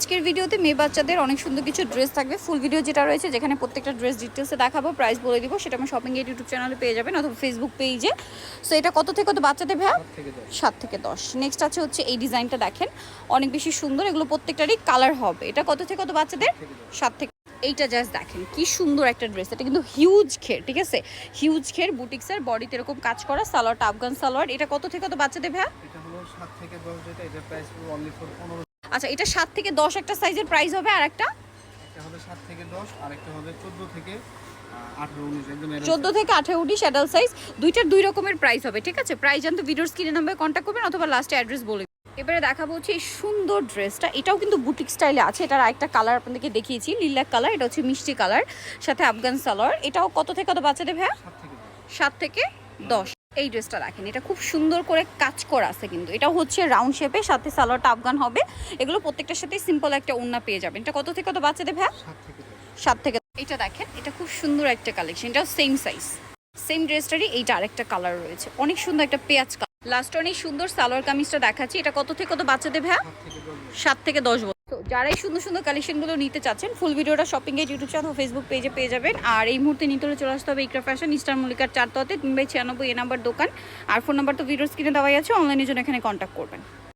আজকের ভিডিওতে মেয়ে বাচ্চাদের অনেক সুন্দর কিছু ড্রেস থাকবে। ফুল ভিডিও যেটা রয়েছে, যেখানে প্রত্যেকটা ড্রেস ডিটেলসে দেখাবো, প্রাইস বলে দিব, সেটা আমার শপিং এর ইউটিউব চ্যানেলে পেয়ে যাবেন অথবা ফেসবুক পেজে। সো এটা কত থেকে কত বাচ্চাদের ভাইয়া? 7 থেকে 10। নেক্সট আছে হচ্ছে এই ডিজাইনটা, দেখেন অনেক বেশি সুন্দর, এগুলো প্রত্যেকটারই কালার হবে। এটা কত থেকে কত বাচ্চাদের? 7 থেকে। এইটা জাস্ট দেখেন কি সুন্দর একটা ড্রেস, এটা কিন্তু হিউজ ঘের, ঠিক আছে, হিউজ ঘের, বুটিক্সের, বডিতে এরকম কাজ করা, সালোয়ারটা আফগান সালোয়ার। এটা কত থেকে কত বাচ্চাদের ভাইয়া? এটা হলো 7 থেকে 10, যেটা এটা প্রাইস পুরো অনলি ফর 15। আচ্ছা, এটা 7 থেকে 10 একটা সাইজের প্রাইস হবে, আর একটা একটা হবে 7 থেকে 10 আর একটা হবে 14 থেকে 18 19, একদম 14 থেকে 18 19 অ্যাডাল্ট সাইজ। দুইটার দুই রকমের প্রাইস হবে, ঠিক আছে। প্রাইস জানতে ভিডিওর স্ক্রিনে নাম্বারে কন্ট্যাক্ট করবেন অথবা লাস্টে অ্যাড্রেস বলে। এবারে দেখাবো হচ্ছে এই সুন্দর ড্রেসটা, এটাও কিন্তু বুটিক স্টাইলে আছে। এটার আরেকটা কালার আপনাদেরকে দেখিয়েছি, লিলাক কালার, এটা হচ্ছে মিষ্টি কালার, সাথে আফগান সালোয়ার। এটাও কত থেকে কত বাচ্চাদের ভাইয়া? 7 থেকে 10। এই ড্রেসটা দেখেন, এটা খুব সুন্দর করে কাজ করা আছে, কিন্তু এটা হচ্ছে রাউন্ড শেপে, সাথে সালোয়ারটা আফগান হবে। এগুলো প্রত্যেকটার সাথে সিম্পল একটা ওড়না পেয়ে যাবেন। এটা কত থেকে কত বাচ্চাদের ভাইয়া? 7 থেকে। এটা দেখেন, এটা খুব সুন্দর একটা কালেকশন, এটাও সেম সাইজ, সেম ড্রেসটারই এইটা আরেকটা কালার রয়েছে, অনেক সুন্দর একটা পেঁয়াজ কালার। লাস্ট অনেক সুন্দর সালোয়ার কামিজটা দেখাচ্ছি, এটা কত থেকে কত বাচ্চাদের ভাইয়া? 7 থেকে 10 বছর। তো যারা এই সুন্দর সুন্দর কালেকশনগুলো নিতে চাচ্ছেন, ফুল ভিডিওটা শপিং এর ইউটিউব চ্যানেল ফেসবুক পেজে পেয়ে যাবেন। আর এই মুহূর্তে নিতে হলে চলে আসতে হবে ইকরা ফ্যাশন, ইস্টার মল্লিকার 4 তলাতে 3/96 এ নাম্বার দোকান। আর ফোন নাম্বার তো ভিডিওর স্ক্রিনে দেওয়াই আছে, অনলাইনের জন্য এখানে কন্ট্যাক্ট করবেন।